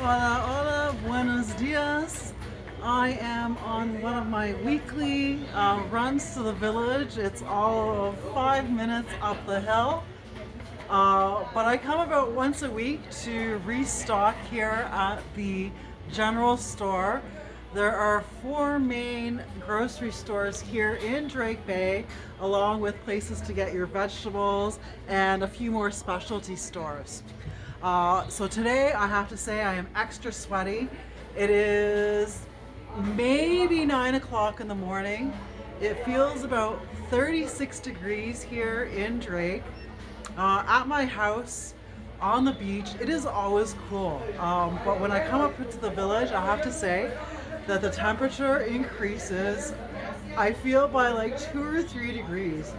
Hola, hola, buenos dias. I am on one of my weekly runs to the village. It's all of 5 minutes up the hill. But I come about once a week to restock here at the general store. There are four main grocery stores here in Drake Bay, along with places to get your vegetables and a few more specialty stores. So today I have to say I am extra sweaty. It is maybe 9 o'clock in the morning. It feels about 36 degrees here in Drake. At my house on the beach, it is always cool. But when I come up to the village, I have to say that the temperature increases. I feel by like 2 or 3 degrees.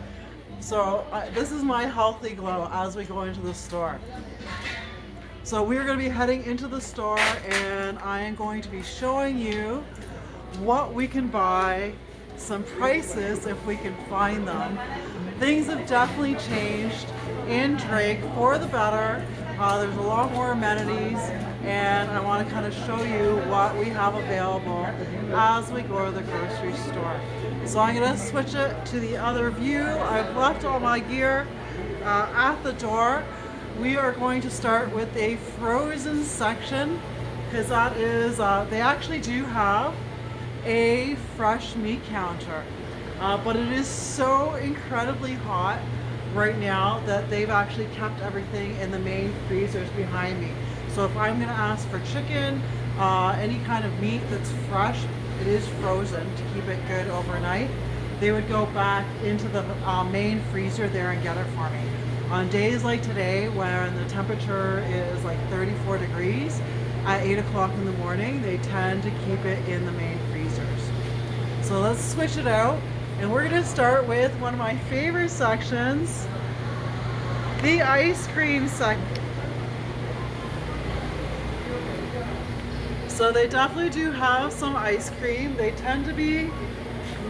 So this is my healthy glow as we go into the store. So we're going to be heading into the store and I am going to be showing you what we can buy, some prices if we can find them. Things have definitely changed in Drake for the better. There's a lot more amenities and I want to kind of show you what we have available as we go to the grocery store. So I'm going to switch it to the other view. I've left all my gear at the door. We are going to start with a frozen section because that is, they actually do have a fresh meat counter. But it is so incredibly hot right now that they've actually kept everything in the main freezers behind me. So if I'm going to ask for chicken, any kind of meat that's fresh, it is frozen to keep it good overnight. They would go back into the main freezer there and get it for me. On days like today when the temperature is like 34 degrees at 8 o'clock in the morning, they tend to keep it in the main freezers. So let's switch it out. And we're going to start with one of my favorite sections, the ice cream section. So they definitely do have some ice cream. They tend to be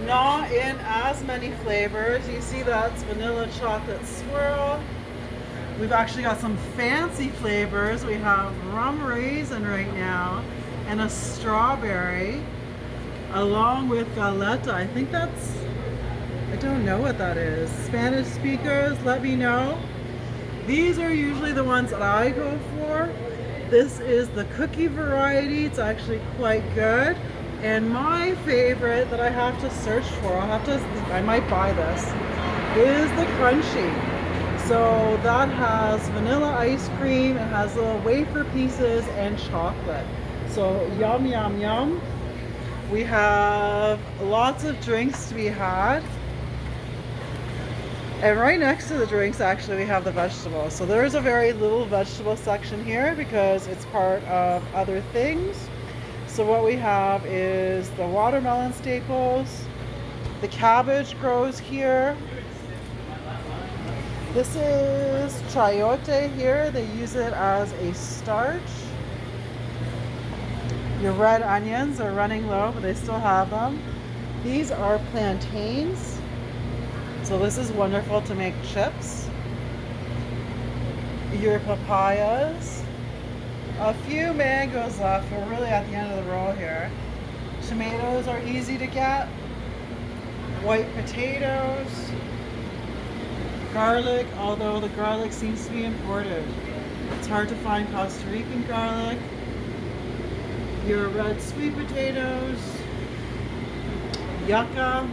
not in as many flavors. You see that's vanilla chocolate swirl. We've actually got some fancy flavors. We have rum raisin right now and a strawberry along with galeta. I think that's, I don't know what that is. Spanish speakers, let me know. These are usually the ones that I go for. This is the cookie variety. It's actually quite good. And my favorite that I have to search for, I might buy this, is the crunchy. So that has vanilla ice cream, it has little wafer pieces and chocolate. So yum, yum, yum. We have lots of drinks to be had. And right next to the drinks, actually, we have the vegetables. So there is a very little vegetable section here because it's part of other things. So what we have is the watermelon staples. The cabbage grows here. This is chayote here. They use it as a starch. Your red onions are running low, but they still have them. These are plantains. So this is wonderful to make chips. Your papayas. A few mangoes left. We're really at the end of the row here. Tomatoes are easy to get. White potatoes. Garlic, although the garlic seems to be imported. It's hard to find Costa Rican garlic. Your red sweet potatoes. Yucca,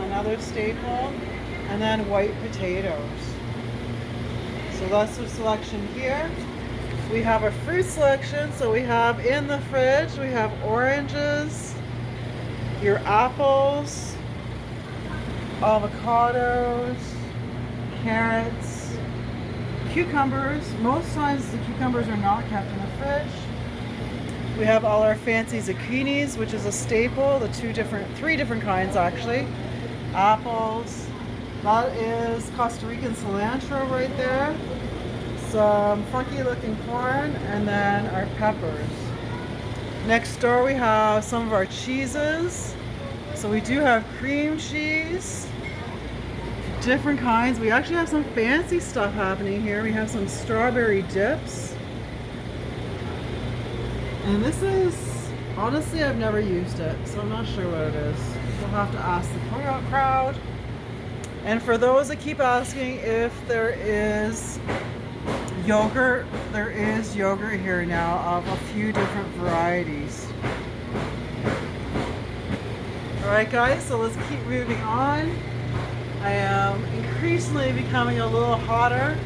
another staple. And then white potatoes. So that's the selection here. We have a fruit selection, so we have in the fridge, we have oranges, your apples, avocados, carrots, cucumbers. Most times the cucumbers are not kept in the fridge. We have all our fancy zucchinis, which is a staple, three different kinds actually. Apples, that is Costa Rican cilantro right there. Some funky looking corn, and then our peppers. Next door we have some of our cheeses. So we do have cream cheese, different kinds. We actually have some fancy stuff happening here. We have some strawberry dips. And this is, honestly, I've never used it, so I'm not sure what it is. We'll have to ask the crowd. And for those that keep asking if there is yogurt, there is yogurt here now of a few different varieties. Alright guys, so let's keep moving on. I am increasingly becoming a little hotter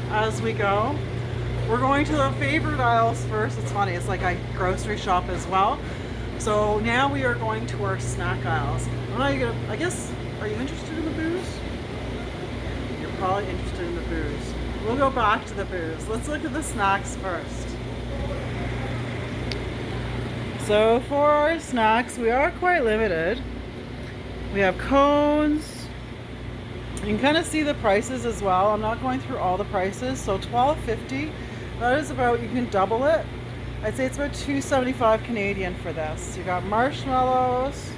as we go. We're going to the favorite aisles first. It's funny, it's like I grocery shop as well. So now we are going to our snack aisles. I guess, are you interested in the booze? You're probably interested in the booze. We'll go back to the booze. Let's look at the snacks first. So for our snacks, we are quite limited. We have cones. You can kind of see the prices as well. I'm not going through all the prices. So $12.50. That is about, you can double it. I'd say it's about $2.75 Canadian for this. You got marshmallows.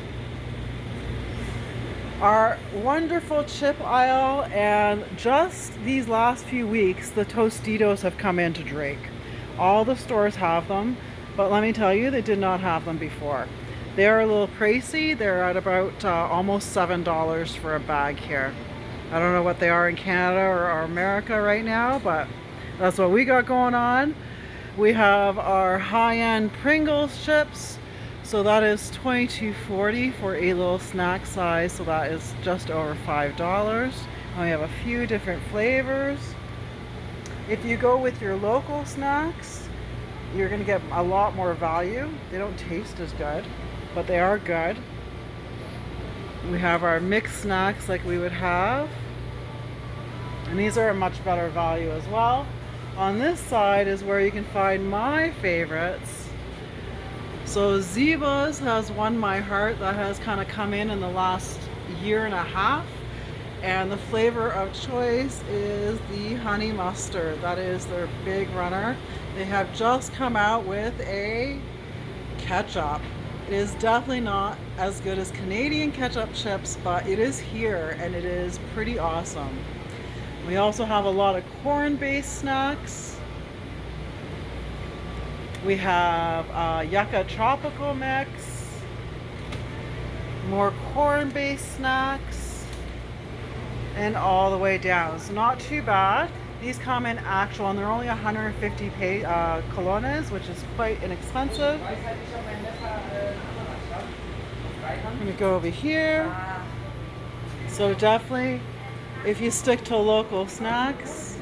Our wonderful chip aisle, and just these last few weeks, the Tostitos have come into Drake. All the stores have them, but let me tell you, they did not have them before. They are a little pricey. They're at about almost $7 for a bag here. I don't know what they are in Canada or America right now, but that's what we got going on. We have our high-end Pringles chips. So that is $22.40 for a little snack size. So that is just over $5. And we have a few different flavors. If you go with your local snacks, you're going to get a lot more value. They don't taste as good, but they are good. We have our mixed snacks like we would have. And these are a much better value as well. On this side is where you can find my favorites. So Zeba's has won my heart. That has kind of come in the last year and a half. And the flavor of choice is the honey mustard. That is their big runner. They have just come out with a ketchup. It is definitely not as good as Canadian ketchup chips, but it is here and it is pretty awesome. We also have a lot of corn-based snacks. We have Yucca Tropical Mix, more corn-based snacks, and all the way down. So not too bad. These come in actual, and they're only 150 colones, which is quite inexpensive. I'm gonna go over here. So definitely, if you stick to local snacks,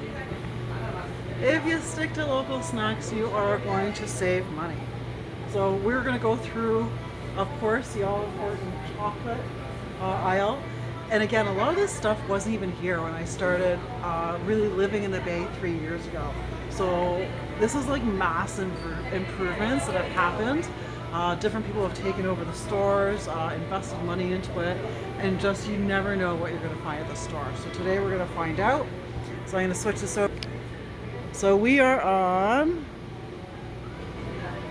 you are going to save money. So we're going to go through, of course, the all-important chocolate aisle. And again, a lot of this stuff wasn't even here when I started really living in the Bay 3 years ago. So this is like mass improvements that have happened. Different people have taken over the stores, invested money into it, and just you never know what you're going to find at the store. So today we're going to find out. So I'm going to switch this over. So we are on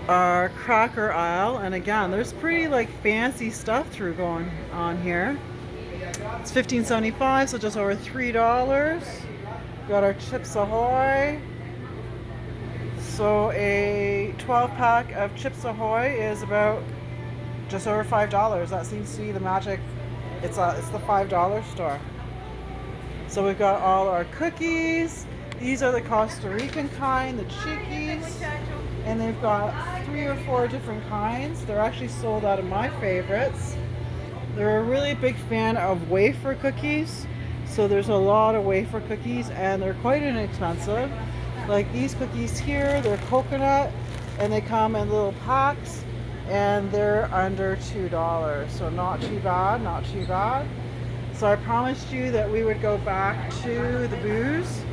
our cracker aisle, and again, there's pretty like fancy stuff going on here. It's $15.75, so just over $3. Got our Chips Ahoy. So a 12-pack of Chips Ahoy is about just over $5. That seems to be the magic. It's the $5 store. So we've got all our cookies. These are the Costa Rican kind, the Cheekies. And they've got 3 or 4 different kinds. They're actually sold out of my favorites. They're a really big fan of wafer cookies. So there's a lot of wafer cookies, and they're quite inexpensive. Like these cookies here, they're coconut, and they come in little packs, and they're under $2. So not too bad, not too bad. So I promised you that we would go back to the booze.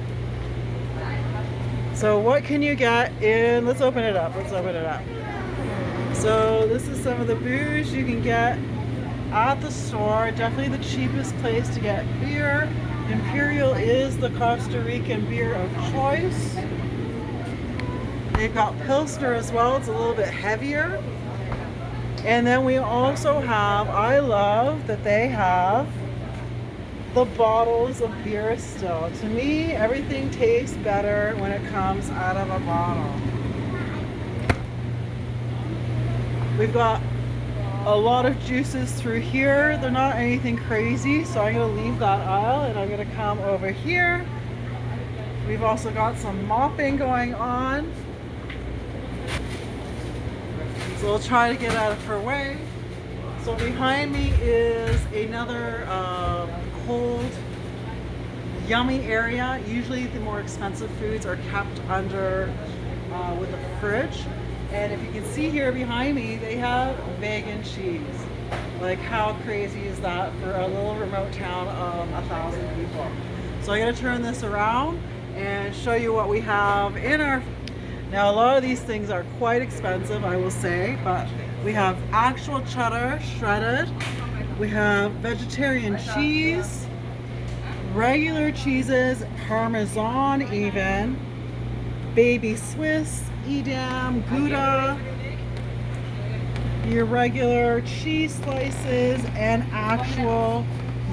So what can you get in, let's open it up. So this is some of the booze you can get at the store. Definitely the cheapest place to get beer. Imperial is the Costa Rican beer of choice. They've got Pilsner as well. It's a little bit heavier. And then we also have, I love that they have the bottles of beer still. To me, everything tastes better when it comes out of a bottle. We've got a lot of juices through here. They're not anything crazy, so I'm gonna leave that aisle and I'm gonna come over here. We've also got some mopping going on. So we'll try to get out of her way. So behind me is another cold, yummy area. Usually the more expensive foods are kept under with a fridge. And if you can see here behind me, they have vegan cheese. Like, how crazy is that for a little remote town of 1,000 people? So I'm gonna turn this around and show you what we have in our... Now, a lot of these things are quite expensive, I will say, but we have actual cheddar shredded. We have vegetarian cheese, regular cheeses, Parmesan even, baby Swiss, Edam, Gouda, your regular cheese slices, and actual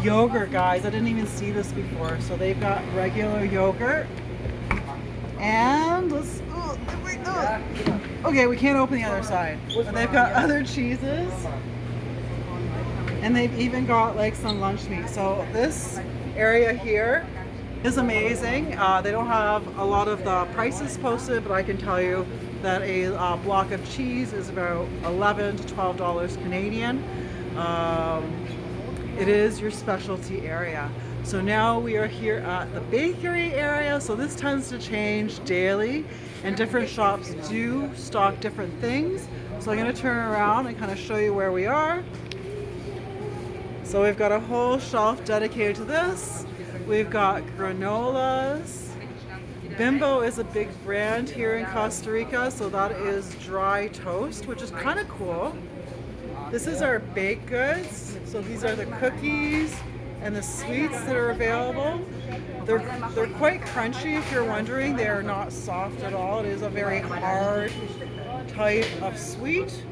yogurt, guys. I didn't even see this before. So they've got regular yogurt. And let's, okay, we can't open the other side. But they've got other cheeses. And they've even got like some lunch meat. So this area here is amazing. They don't have a lot of the prices posted, but I can tell you that a block of cheese is about $11 to $12 Canadian. It is your specialty area. So now we are here at the bakery area. So this tends to change daily, and different shops do stock different things. So I'm going to turn around and kind of show you where we are. So we've got a whole shelf dedicated to this. We've got granolas. Bimbo is a big brand here in Costa Rica, so that is dry toast, which is kind of cool. This is our baked goods. So these are the cookies and the sweets that are available. They're quite crunchy, if you're wondering. They are not soft at all. It is a very hard type of sweet.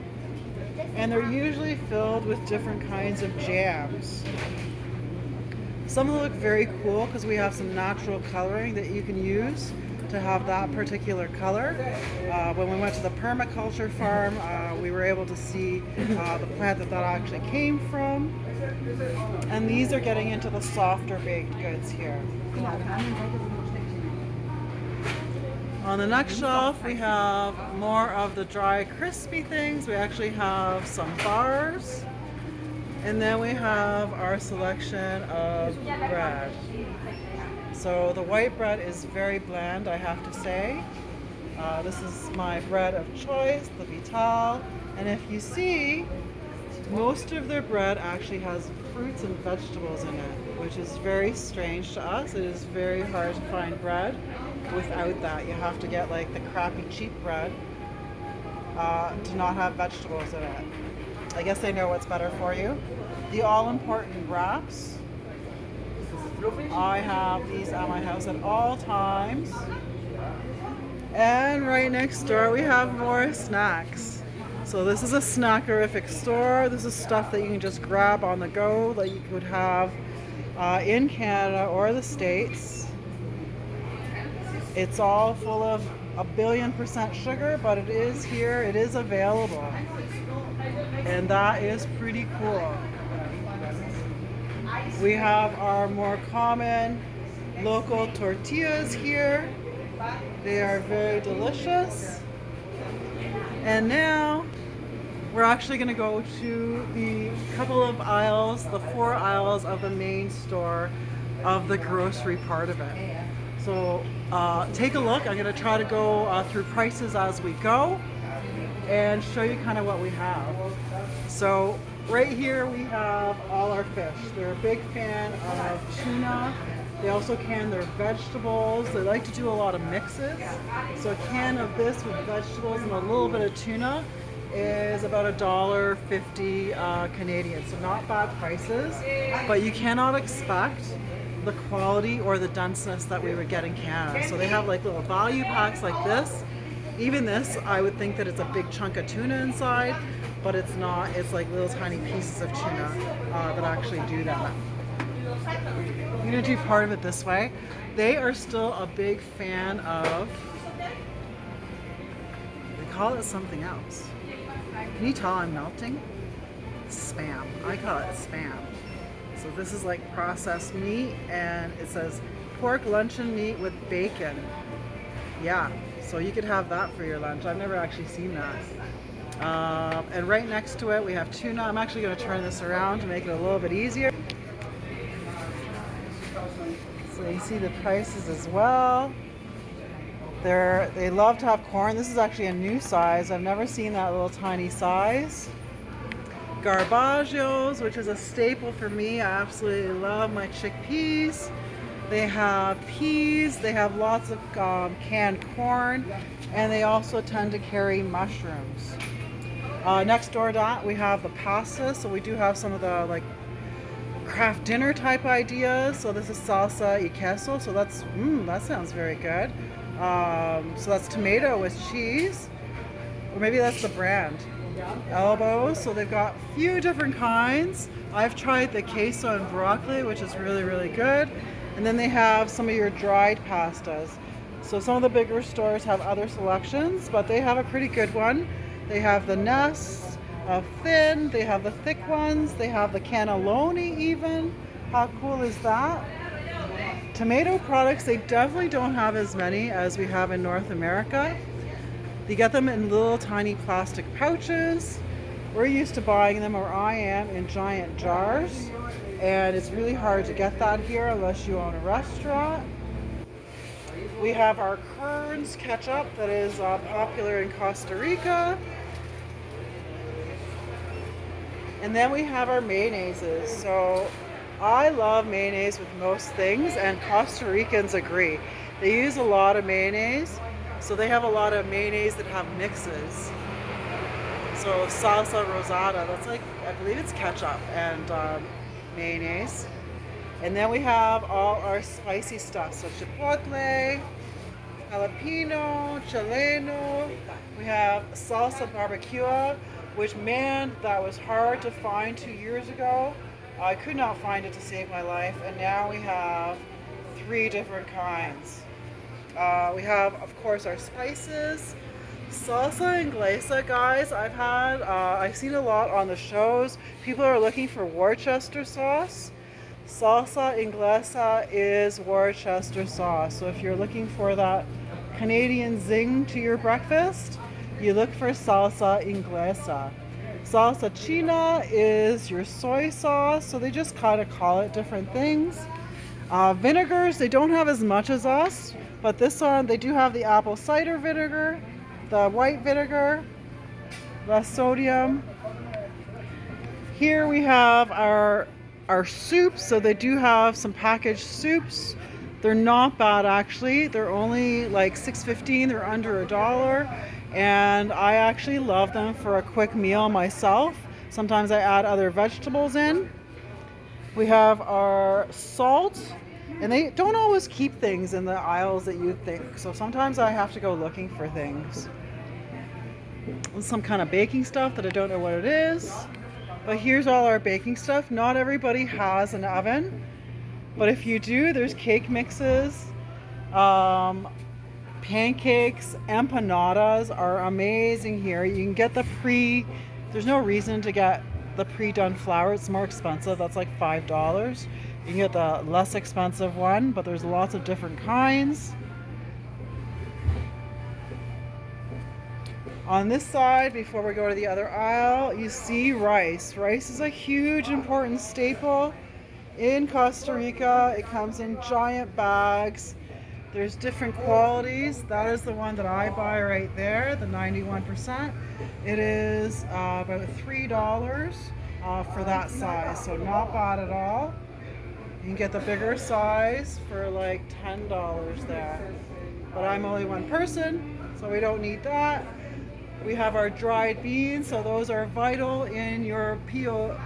And they're usually filled with different kinds of jams. Some of them look very cool because we have some natural coloring that you can use to have that particular color. When we went to the permaculture farm, we were able to see the plant that actually came from. And these are getting into the softer baked goods here. On the next shelf, we have more of the dry, crispy things. We actually have some bars. And then we have our selection of bread. So the white bread is very bland, I have to say. This is my bread of choice, the Vital. And if you see, most of their bread actually has fruits and vegetables in it, which is very strange to us. It is very hard to find bread without that. You have to get like the crappy cheap bread to not have vegetables in it. I guess they know what's better for you. The all-important wraps. I have these at my house at all times. And right next door we have more snacks. So this is a snackerific store. This is stuff that you can just grab on the go that you could have in Canada or the States. It's all full of 1,000,000,000% sugar, but it is here, it is available. And that is pretty cool. We have our more common local tortillas here. They are very delicious. And now we're actually going to go to the couple of aisles, the 4 aisles of the main store of the grocery part of it. So take a look. I'm going to try to go through prices as we go and show you kind of what we have. So right here we have all our fish. They're a big fan of tuna. They also can their vegetables. They like to do a lot of mixes. So a can of this with vegetables and a little bit of tuna is about $1.50 Canadian. So not bad prices, but you cannot expect the quality or the denseness that we would get in Canada. So they have like little value packs like this. Even this, I would think that it's a big chunk of tuna inside, but it's not. It's like little tiny pieces of tuna that actually do that. I'm gonna do part of it this way. They are still a big fan of, they call it something else. Can you tell I'm melting? Spam. I call it spam. So this is like processed meat, and it says pork luncheon meat with bacon. Yeah, so you could have that for your lunch. I've never actually seen that. And right next to it we have tuna. I'm actually going to turn this around to make it a little bit easier. So you see the prices as well. They love to have corn. This is actually a new size. I've never seen that little tiny size. Garbagios, which is a staple for me. I absolutely love my chickpeas. They have peas. They have lots of canned corn, and they also tend to carry mushrooms. Next door to that, we have the pasta. So we do have some of the like craft dinner type ideas. So this is salsa y queso. So that sounds very good. So that's tomato with cheese, or maybe that's the brand. Elbows. So they've got a few different kinds. I've tried the queso and broccoli, which is really, really good. And then they have some of your dried pastas. So some of the bigger stores have other selections, but they have a pretty good one. They have the nests of thin, they have the thick ones, they have the cannelloni even. How cool is that? Tomato products, they definitely don't have as many as we have in North America. You get them in little tiny plastic pouches. We're used to buying them, or I am, in giant jars. And it's really hard to get that here unless you own a restaurant. We have our Kern's ketchup that is popular in Costa Rica. And then we have our mayonnaises. So I love mayonnaise with most things, and Costa Ricans agree. They use a lot of mayonnaise. So they have a lot of mayonnaise that have mixes. So salsa rosada, that's like, I believe it's ketchup and mayonnaise. And then we have all our spicy stuff. So chipotle, jalapeno, chileno. We have salsa barbecue, which, man, that was hard to find 2 years ago. I could not find it to save my life. And now we have 3 different kinds. We have, of course, our spices. Salsa inglesa, guys, I've seen a lot on the shows. People are looking for Worcester sauce. Salsa inglesa is Worcester sauce. So if you're looking for that Canadian zing to your breakfast, you look for salsa inglesa. Salsa china is your soy sauce. So they just kind of call it different things. Vinegars, they don't have as much as us. But this one, they do have the apple cider vinegar, the white vinegar, less sodium. Here we have our soups. So they do have some packaged soups. They're not bad actually. They're only like $6.15. They're under $1. And I actually love them for a quick meal myself. Sometimes I add other vegetables in. We have our salt. And they don't always keep things in the aisles that you think. So sometimes I have to go looking for things. And some kind of baking stuff that I don't know what it is. But here's all our baking stuff. Not everybody has an oven. But if you do, there's cake mixes. Pancakes, empanadas are amazing here. You can get there's no reason to get the pre-done flour. It's more expensive. That's like $5. You can get the less expensive one, but there's lots of different kinds. On this side, before we go to the other aisle, you see rice. Rice is a huge, important staple in Costa Rica. It comes in giant bags. There's different qualities. That is the one that I buy right there, the 91%. It is about $3 for that size, so not bad at all. You can get the bigger size for like $10 there. But I'm only one person, so we don't need that. We have our dried beans, so those are vital in your pinto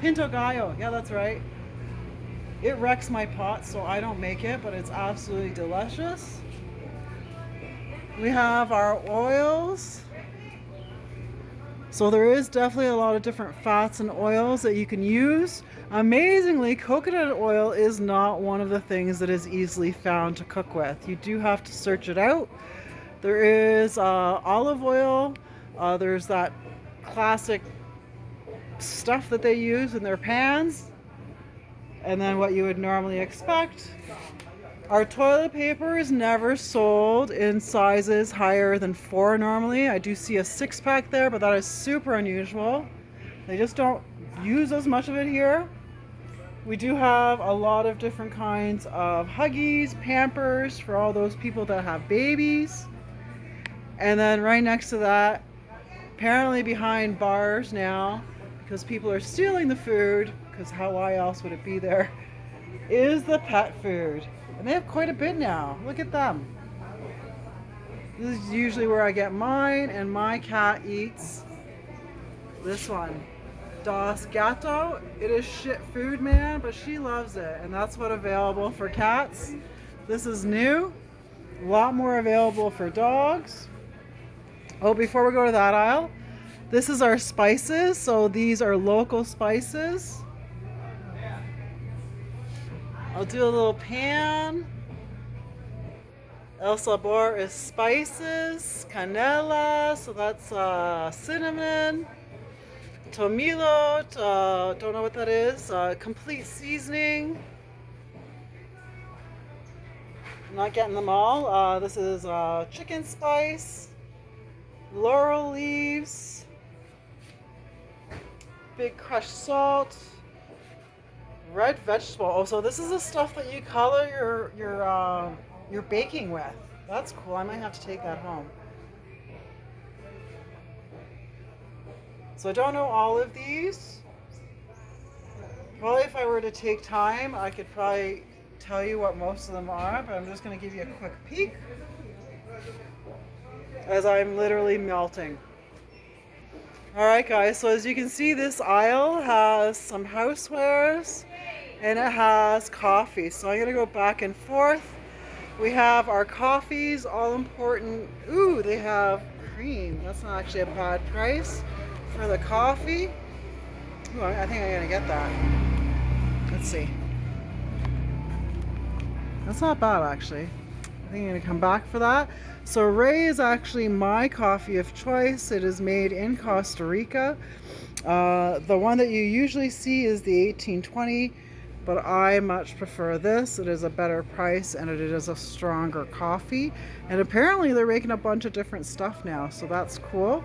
gallo. Yeah, that's right. It wrecks my pot, so I don't make it, but it's absolutely delicious. We have our oils. So there is definitely a lot of different fats and oils that you can use. Amazingly, coconut oil is not one of the things that is easily found to cook with. You do have to search it out. There is olive oil, There's that classic stuff that they use in their pans, and then what you would normally expect. Our toilet paper is never sold in sizes higher than 4 normally. I do see a 6-pack there, but that is super unusual. They just don't use as much of it here. We do have a lot of different kinds of Huggies, Pampers for all those people that have babies. And then right next to that, apparently behind bars now, because people are stealing the food, because why else would it be there, is the pet food. And they have quite a bit now. Look at them. This is usually where I get mine, and my cat eats this one. Das Gato. It is shit food, man, but she loves it, and that's what's available for cats. This is new. A lot more available for dogs. Oh, before we go to that aisle, this is our spices. So these are local spices. I'll do a little pan. El Sabor is spices, canela, so that's cinnamon, tomillo, don't know what that is, complete seasoning. I'm not getting them all. This is chicken spice, laurel leaves, big crushed salt, red vegetable. Oh, so this is the stuff that you color your baking with. That's cool. I might have to take that home. So I don't know all of these. Probably if I were to take time, I could probably tell you what most of them are, but I'm just going to give you a quick peek as I'm literally melting. Alright guys, so as you can see, this aisle has some housewares and it has coffee. So I'm going to go back and forth. We have our coffees, all important. Ooh, they have cream. That's not actually a bad price for the coffee. Ooh, I think I'm going to get that. Let's see. That's not bad actually. I think I'm going to come back for that. So Ray is actually my coffee of choice. It is made in Costa Rica. The one that you usually see is the 1820, but I much prefer this. It is a better price and it is a stronger coffee. And apparently they're making a bunch of different stuff now, so that's cool.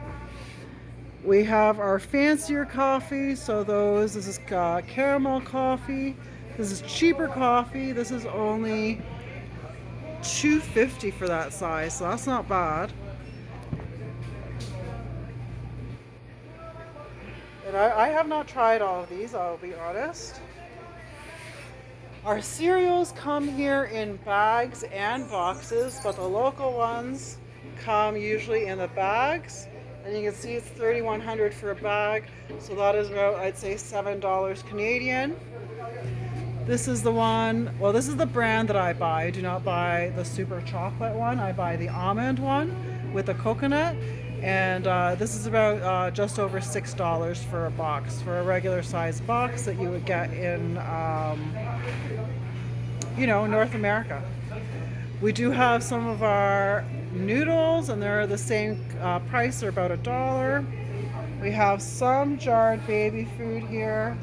We have our fancier coffee. So this is caramel coffee. This is cheaper coffee. This is only $2.50 for that size, so that's not bad. And I have not tried all of these, I'll be honest. Our cereals come here in bags and boxes, but the local ones come usually in the bags. And you can see it's $3,100 for a bag, so that is about, I'd say, $7 Canadian. This is the one, well, this is the brand that I buy. I do not buy the super chocolate one. I buy the almond one with the coconut. And this is about just over $6 for a box, for a regular size box that you would get in, North America. We do have some of our noodles, and they're the same price. They're about $1. We have some jarred baby food here.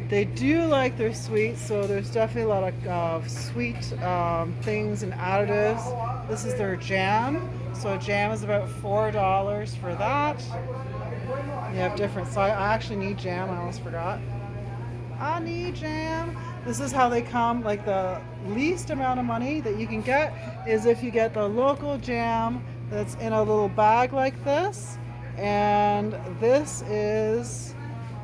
They do like their sweets, so there's definitely a lot of sweet things and additives. This is their jam. So jam is about $4 for that. You have different sizes. I actually need jam, I almost forgot. I need jam. This is how they come. Like the least amount of money that you can get is if you get the local jam that's in a little bag like this. And this is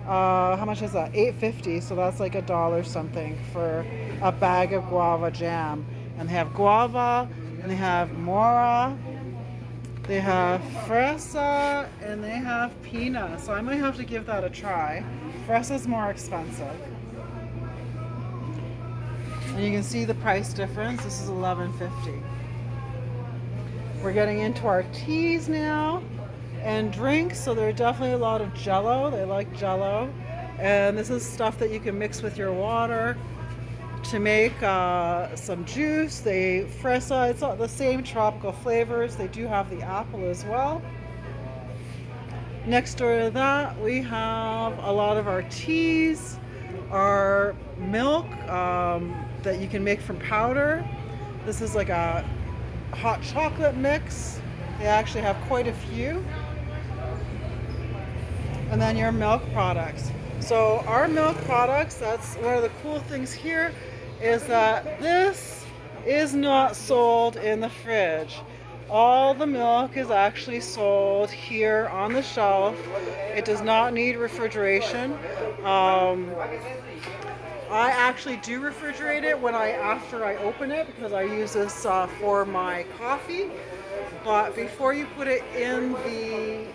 how much is that? $8.50, so that's like $1 something for a bag of guava jam. And they have guava, and they have mora, they have fresa, and they have pina. So I might have to give that a try. Fresa's more expensive. And you can see the price difference. This is $11.50. We're getting into our teas now. And drinks, so there are definitely a lot of Jello. They like Jello, and this is stuff that you can mix with your water to make some juice. Fresa, it's all the same tropical flavors. They do have the apple as well. Next door to that, we have a lot of our teas, our milk that you can make from powder. This is like a hot chocolate mix. They actually have quite a few. And then your milk products. So our milk products, that's one of the cool things here, is that this is not sold in the fridge. All the milk is actually sold here on the shelf. It does not need refrigeration. I actually do refrigerate it after I open it, because I use this for my coffee. But before you put it in the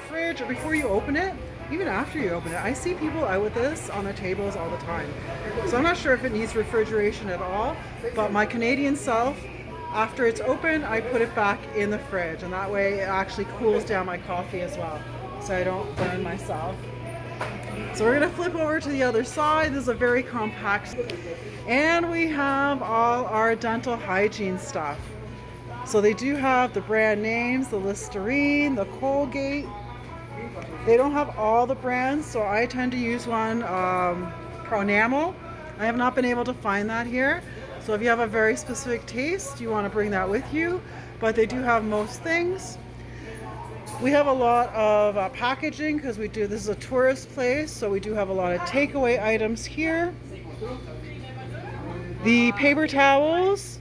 fridge, or before you open it, even after you open it, I see people out with this on their tables all the time. So I'm not sure if it needs refrigeration at all, but my Canadian self, after it's open, I put it back in the fridge, and that way it actually cools down my coffee as well, so I don't burn myself. So we're gonna flip over to the other side. This is a very compact, and we have all our dental hygiene stuff. So they do have the brand names, the Listerine, the Colgate. They don't have all the brands, so I tend to use one, Pronamel. I have not been able to find that here. So if you have a very specific taste, you want to bring that with you, but they do have most things. We have a lot of packaging, because this is a tourist place, so we do have a lot of takeaway items here. The paper towels,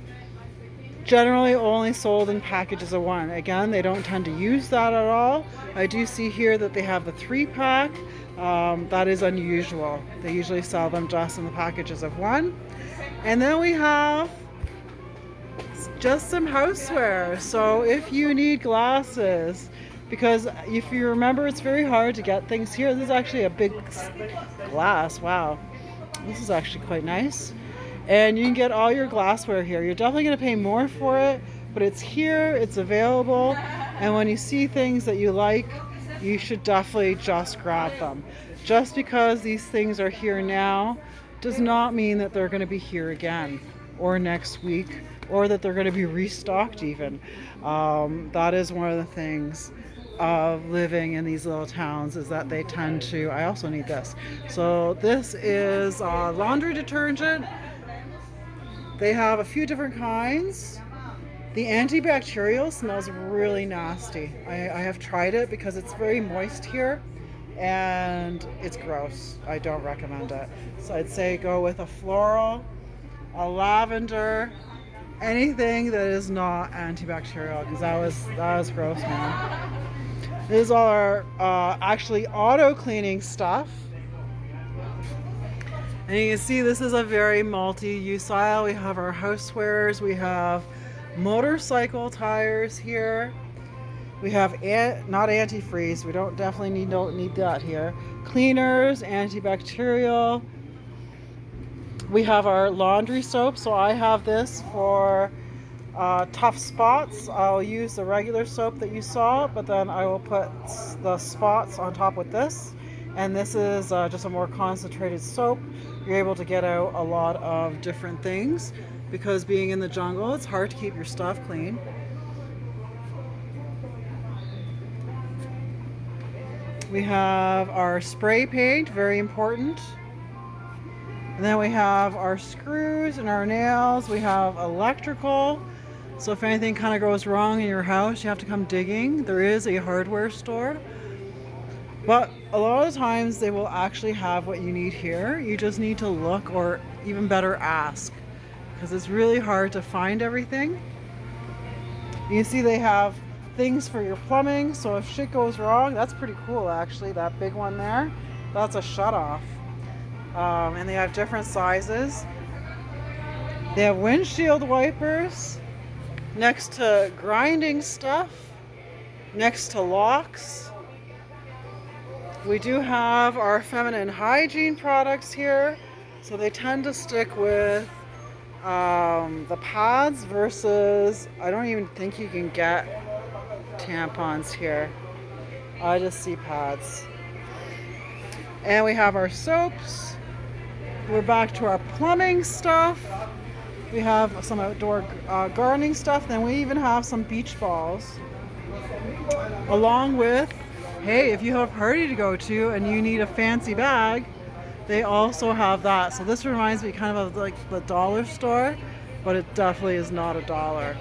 generally only sold in packages of one. Again, they don't tend to use that at all. I do see here that they have the 3-pack. That is unusual. They usually sell them just in the packages of one. And then we have just some houseware. So if you need glasses, because if you remember, it's very hard to get things here. This is actually a big glass. Wow. This is actually quite nice. And you can get all your glassware here. You're definitely going to pay more for it, but it's here, it's available, and when you see things that you like, you should definitely just grab them. Just because these things are here now does not mean that they're going to be here again, or next week, or that they're going to be restocked even. That is one of the things of living in these little towns, is that they tend to, I also need this. So this is laundry detergent. They have a few different kinds. The antibacterial smells really nasty. I have tried it because it's very moist here, and it's gross. I don't recommend it. So I'd say go with a floral, a lavender, anything that is not antibacterial, because that was gross, man. This is all our actually auto cleaning stuff. And you can see this is a very multi-use aisle. We have our housewares, we have motorcycle tires here. We have not antifreeze. We don't need that here. Cleaners, antibacterial. We have our laundry soap. So I have this for tough spots. I'll use the regular soap that you saw, but then I will put the spots on top with this. And this is just a more concentrated soap. You're able to get out a lot of different things, because being in the jungle, it's hard to keep your stuff clean. We have our spray paint, very important. And then we have our screws and our nails. We have electrical. So if anything kind of goes wrong in your house, you have to come digging. There is a hardware store. But a lot of times they will actually have what you need here. You just need to look, or even better, ask, because it's really hard to find everything. You see they have things for your plumbing, so if shit goes wrong, that's pretty cool actually, that big one there. That's a shutoff. And they have different sizes. They have windshield wipers next to grinding stuff, next to locks. We do have our feminine hygiene products here, so they tend to stick with the pads versus, I don't even think you can get tampons here. I just see pads. And we have our soaps. We're back to our plumbing stuff. We have some outdoor gardening stuff. Then we even have some beach balls, along with hey, if you have a party to go to and you need a fancy bag, they also have that. So this reminds me kind of like the dollar store, but it definitely is not a dollar.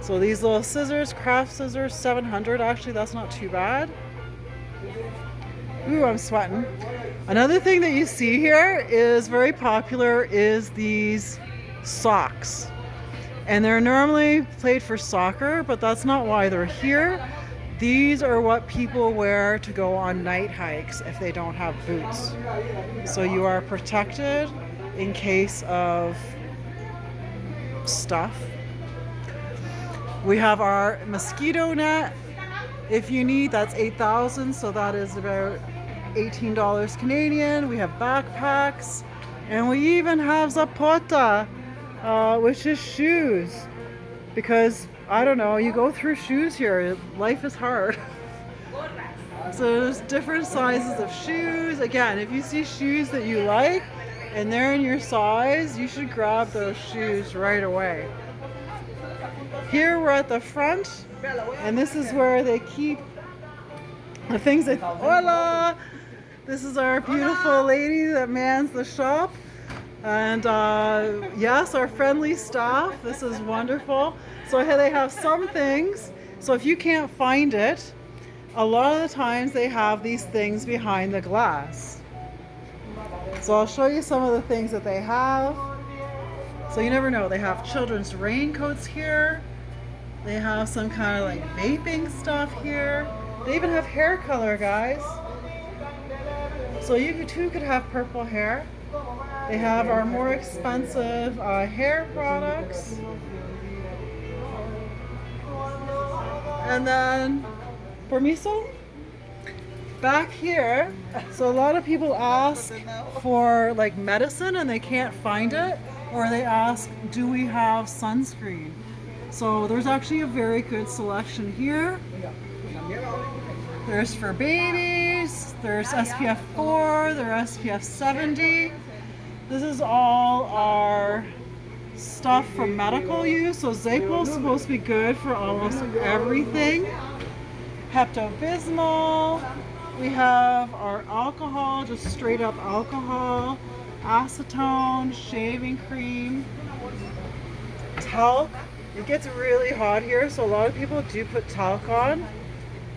So these little scissors, craft scissors, 700 actually, that's not too bad. Ooh, I'm sweating. Another thing that you see here is very popular is these socks. And they're normally played for soccer, but that's not why they're here. These are what people wear to go on night hikes if they don't have boots. So you are protected in case of stuff. We have our mosquito net. If you need, that's 8,000, so that is about $18 Canadian. We have backpacks, and we even have zapata, which is shoes. Because, I don't know, you go through shoes here, life is hard. So there's different sizes of shoes. Again, if you see shoes that you like, and they're in your size, you should grab those shoes right away. Here we're at the front, and this is where they keep the things that, hola! This is our beautiful lady that mans the shop. And yes, our friendly staff, this is wonderful. So here they have some things, so if you can't find it, a lot of the times they have these things behind the glass. So I'll show you some of the things that they have. So you never know, they have children's raincoats here. They have some kind of like vaping stuff here. They even have hair color, guys. So you too could have purple hair. They have our more expensive hair products. And then, permiso? Back here, so a lot of people ask for like medicine and they can't find it, or they ask, do we have sunscreen? So there's actually a very good selection here. There's for babies, there's SPF 4, there's SPF 70. This is all our stuff for medical use. So Zaypol is supposed to be good for almost everything. Pepto-Bismol. We have our alcohol, just straight up alcohol. Acetone, shaving cream, talc. It gets really hot here, so a lot of people do put talc on.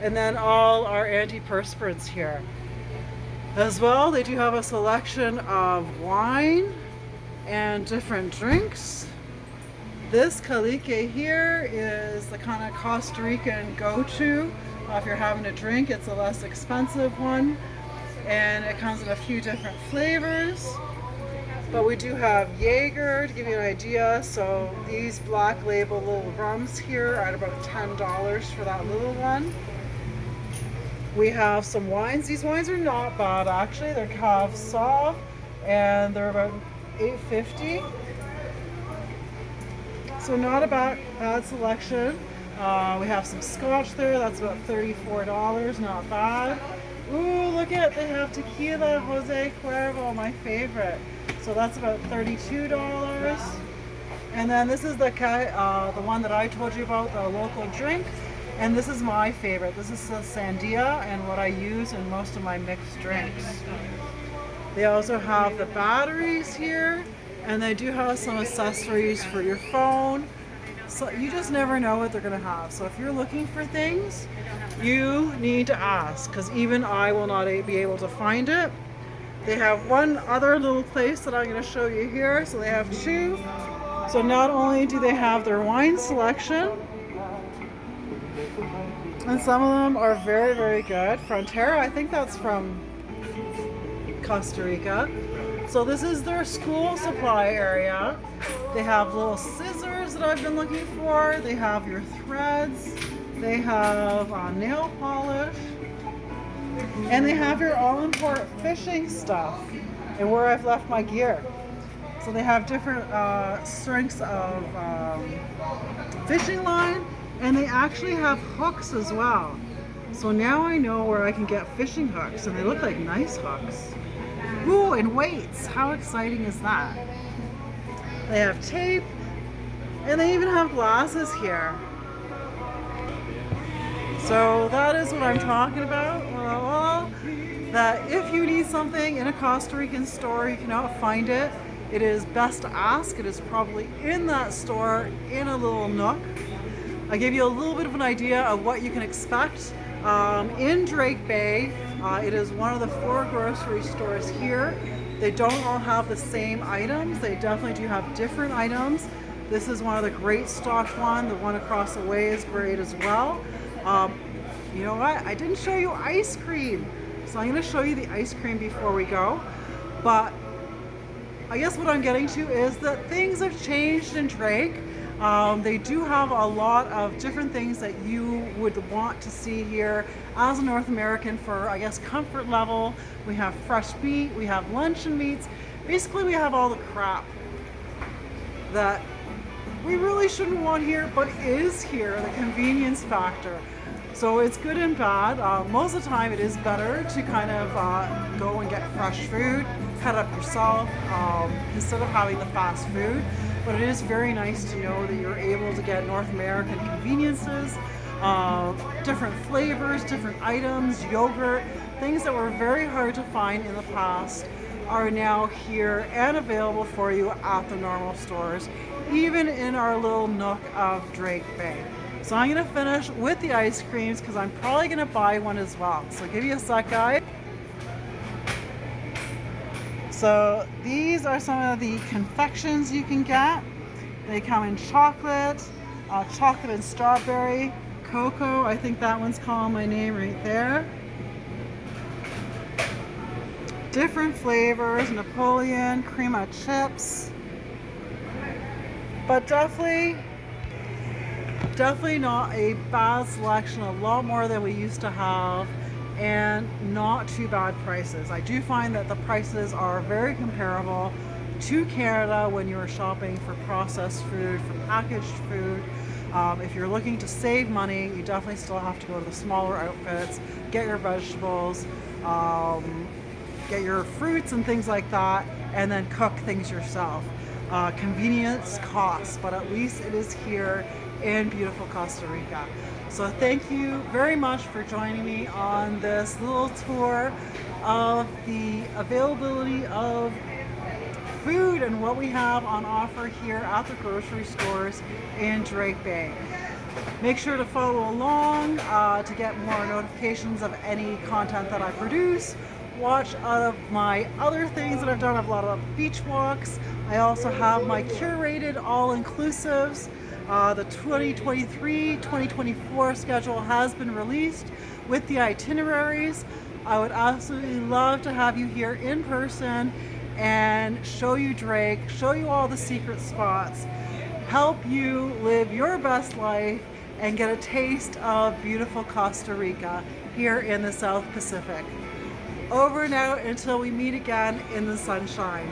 And then all our antiperspirants here. As well, they do have a selection of wine and different drinks. This calique here is the kind of Costa Rican go-to. If you're having a drink, it's a less expensive one. And it comes in a few different flavors. But we do have Jaeger, to give you an idea. So these black label little rums here are at about $10 for that little one. We have some wines. These wines are not bad actually. They're Cave Sauv and they're about $8.50. So not a bad selection. We have some scotch there. That's about $34. Not bad. Ooh, look at, they have tequila Jose Cuervo, my favorite. So that's about $32. And then this is the one that I told you about, the local drink. And this is my favorite. This is the Sandia and what I use in most of my mixed drinks. They also have the batteries here, and they do have some accessories for your phone. So you just never know what they're gonna have. So if you're looking for things, you need to ask, because even I will not be able to find it. They have one other little place that I'm gonna show you here. So they have two. So not only do they have their wine selection, and some of them are very, very good. Frontera, I think that's from Costa Rica. So this is their school supply area. They have little scissors that I've been looking for. They have your threads. They have nail polish. And they have your all-important fishing stuff and where I've left my gear. So they have different strengths of fishing line, and they actually have hooks as well. So now I know where I can get fishing hooks, and they look like nice hooks. Ooh, and weights. How exciting is that? They have tape, and they even have glasses here. So that is what I'm talking about when that if you need something in a Costa Rican store, you cannot find it, it is best to ask. It is probably in that store in a little nook. I gave you a little bit of an idea of what you can expect in Drake Bay. It is one of the 4 grocery stores here. They don't all have the same items. They definitely do have different items. This is one of the great stocked one. The one across the way is great as well. You know what? I didn't show you ice cream. So I'm going to show you the ice cream before we go. But I guess what I'm getting to is that things have changed in Drake. They do have a lot of different things that you would want to see here as a North American for, I guess, comfort level. We have fresh meat, we have luncheon meats. Basically, we have all the crap that we really shouldn't want here, but is here, the convenience factor. So it's good and bad. Most of the time it is better to kind of go and get fresh food, cut up yourself, instead of having the fast food. But it is very nice to know that you're able to get North American conveniences, different flavors, different items, yogurt, things that were very hard to find in the past are now here and available for you at the normal stores, even in our little nook of Drake Bay. So I'm going to finish with the ice creams because I'm probably going to buy one as well. So give you a sec, guys. So these are some of the confections you can get. They come in chocolate, chocolate and strawberry, cocoa. I think that one's calling my name right there. Different flavors, Napoleon, cream of chips. But definitely not a bad selection, a lot more than we used to have, and not too bad prices. I do find that the prices are very comparable to Canada when you are shopping for processed food, for packaged food. If you're looking to save money, you definitely still have to go to the smaller outfits, get your vegetables, get your fruits and things like that, and then cook things yourself. Convenience costs, but at least it is here in beautiful Costa Rica. So thank you very much for joining me on this little tour of the availability of food and what we have on offer here at the grocery stores in Drake Bay. Make sure to follow along to get more notifications of any content that I produce. Watch out of my other things that I've done. I've a lot of beach walks. I also have my curated all-inclusives. The 2023-2024 schedule has been released with the itineraries. I would absolutely love to have you here in person and show you Drake, show you all the secret spots, help you live your best life and get a taste of beautiful Costa Rica here in the South Pacific. Over and out until we meet again in the sunshine.